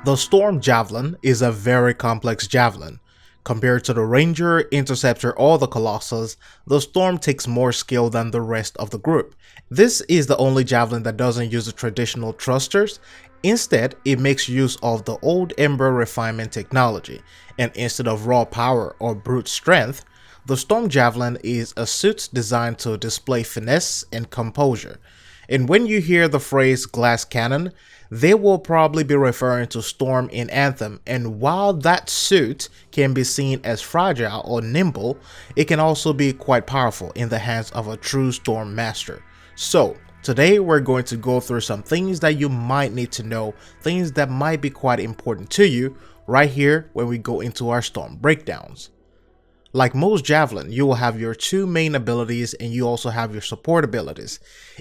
The Storm Javelin is a very complex javelin. Compared to the Ranger, Interceptor, or the Colossus, the Storm takes more skill than the rest of the group. This is the only javelin that doesn't use the traditional thrusters. Instead, it makes use of the old Ember refinement technology, and instead of raw power or brute strength, the Storm Javelin is a suit designed to display finesse and composure. And when you hear the phrase glass cannon, they will probably be referring to Storm in Anthem, and while that suit can be seen as fragile or nimble, it can also be quite powerful in the hands of a true Storm master. So, today we're going to go through some things that you might need to know, things that might be quite important to you, right here when we go into our Storm breakdowns. Like most Javelin, you will have your two main abilities and you also have your support abilities.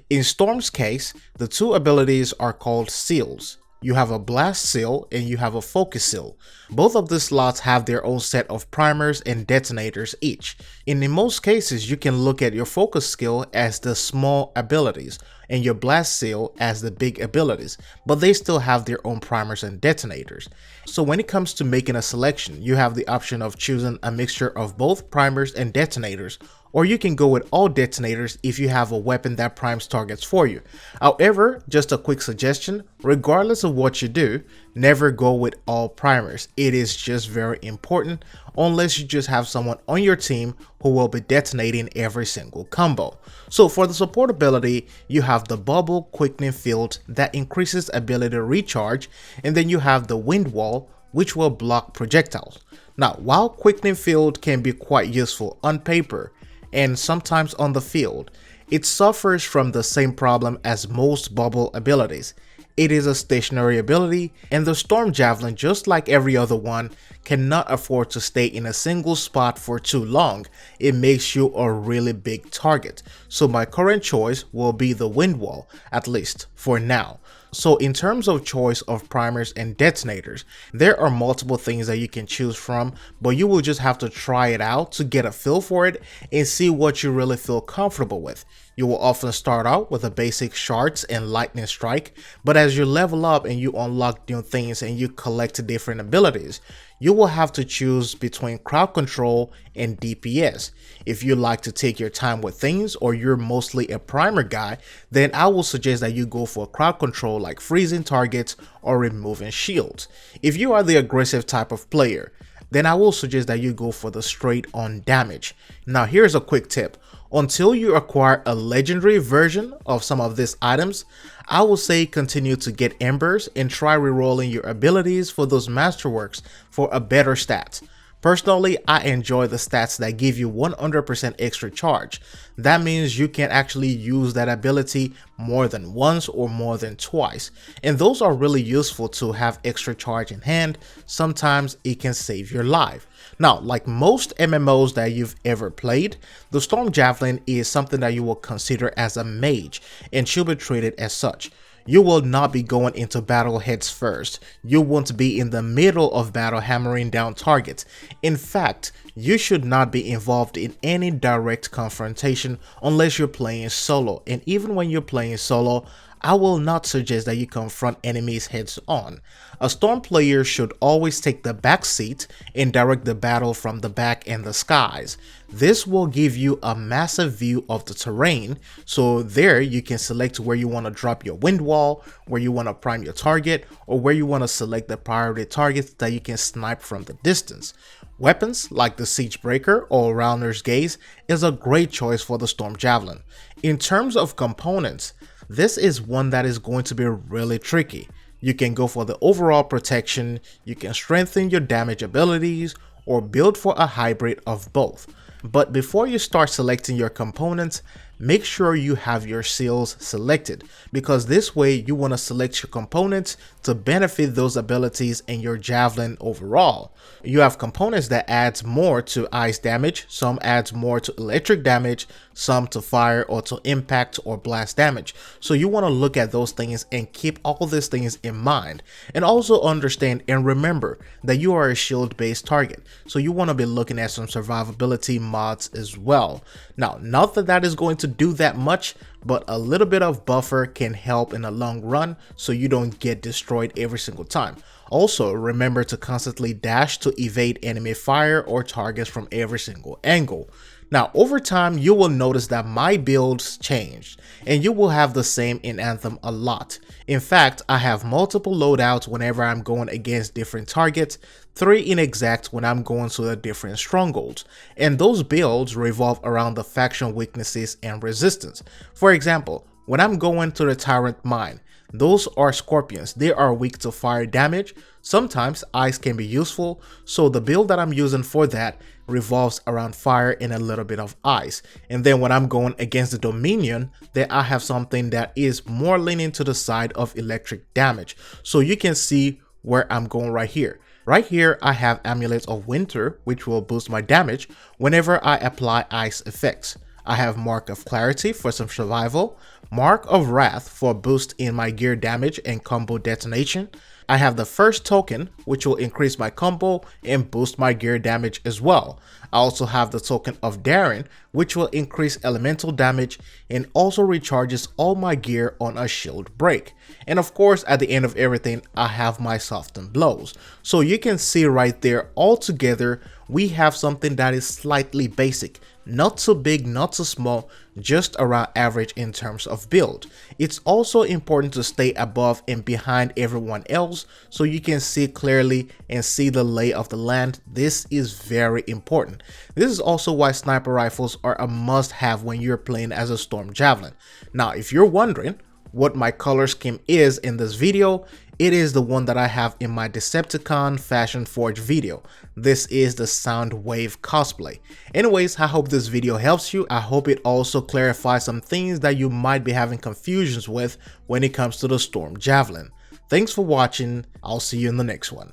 In Storm's case, the two abilities are called seals. You have a blast seal and you have a focus seal. Both of these slots have their own set of primers and detonators each. And in most cases, you can look at your focus skill as the small abilities and your blast seal as the big abilities, but they still have their own primers and detonators. So when it comes to making a selection, you have the option of choosing a mixture of both primers and detonators, or you can go with all detonators if you have a weapon that primes targets for you. However, just a quick suggestion, regardless of what you do, never go with all primers. It is just very important, unless you just have someone on your team who will be detonating every single combo. So for the support ability, you have the bubble quickening field that increases ability to recharge, and then you have the wind wall, which will block projectiles. Now, while quickening field can be quite useful on paper and sometimes on the field, it suffers from the same problem as most bubble abilities. It is a stationary ability, and the Storm Javelin, just like every other one, cannot afford to stay in a single spot for too long. It makes you a really big target. So my current choice will be the wind wall, at least for now. So in terms of choice of primers and detonators, there are multiple things that you can choose from, but you will just have to try it out to get a feel for it and see what you really feel comfortable with. You will often start out with a basic shards and lightning strike, but as you level up and you unlock new things and you collect different abilities, you will have to choose between crowd control and DPS. If you like to take your time with things or you're mostly a primer guy, then I will suggest that you go for crowd control like freezing targets or removing shields. If you are the aggressive type of player, then I will suggest that you go for the straight on damage. Now here's a quick tip. Until you acquire a legendary version of some of these items, I will say continue to get embers and try rerolling your abilities for those masterworks for a better stat. Personally, I enjoy the stats that give you 100% extra charge. That means you can actually use that ability more than once or more than twice, and those are really useful to have extra charge in hand. Sometimes it can save your life. Now, like most MMOs that you've ever played, the Storm Javelin is something that you will consider as a mage and should be treated as such. You will not be going into battle heads first. You won't be in the middle of battle hammering down targets. In fact, you should not be involved in any direct confrontation unless you're playing solo. And even when you're playing solo, I will not suggest that you confront enemies heads on. A Storm player should always take the back seat and direct the battle from the back and the skies. This will give you a massive view of the terrain, so there you can select where you want to drop your wind wall, where you want to prime your target, or where you want to select the priority targets that you can snipe from the distance. Weapons like the Siege Breaker or Rounder's Gaze is a great choice for the Storm Javelin. In terms of components, this is one that is going to be really tricky. You can go for the overall protection, you can strengthen your damage abilities, or build for a hybrid of both. But before you start selecting your components, make sure you have your seals selected, because this way you want to select your components to benefit those abilities in your Javelin overall. You have components that adds more to ice damage, some adds more to electric damage, some to fire or to impact or blast damage. So you want to look at those things and keep all these things in mind, and also understand and remember that you are a shield based target, so you want to be looking at some survivability mods as well. Now, not that that is going to do that much, but a little bit of buffer can help in the long run so you don't get destroyed every single time. Also, remember to constantly dash to evade enemy fire or targets from every single angle. Now, over time, you will notice that my builds changed, and you will have the same in Anthem a lot. In fact, I have multiple loadouts whenever I'm going against different targets, 3 in exact when I'm going to the different strongholds, and those builds revolve around the faction weaknesses and resistance. For example, when I'm going to the Tyrant Mine, those are scorpions. They are weak to fire damage. Sometimes ice can be useful, so the build that I'm using for that revolves around fire and a little bit of ice. And then when I'm going against the Dominion, then I have something that is more leaning to the side of electric damage. So you can see where I'm going right here. Right here, I have Amulet of Winter, which will boost my damage whenever I apply ice effects. I have Mark of Clarity for some survival, Mark of Wrath for a boost in my gear damage and combo detonation. I have the first token, which will increase my combo and boost my gear damage as well. I also have the token of Daring, which will increase elemental damage and also recharges all my gear on a shield break. And of course, at the end of everything, I have my softened blows. So you can see right there, all together, we have something that is slightly basic. Not too big, not too small, just around average in terms of build. It's also important to stay above and behind everyone else so you can see clearly and see the lay of the land. This is very important. This is also why sniper rifles are a must-have when you're playing as a Storm Javelin. Now, if you're wondering what my color scheme is in this video, it is the one that I have in my Decepticon Fashion Forge video. This is the Soundwave cosplay. Anyways, I hope this video helps you. I hope it also clarifies some things that you might be having confusions with when it comes to the Storm Javelin. Thanks for watching. I'll see you in the next one.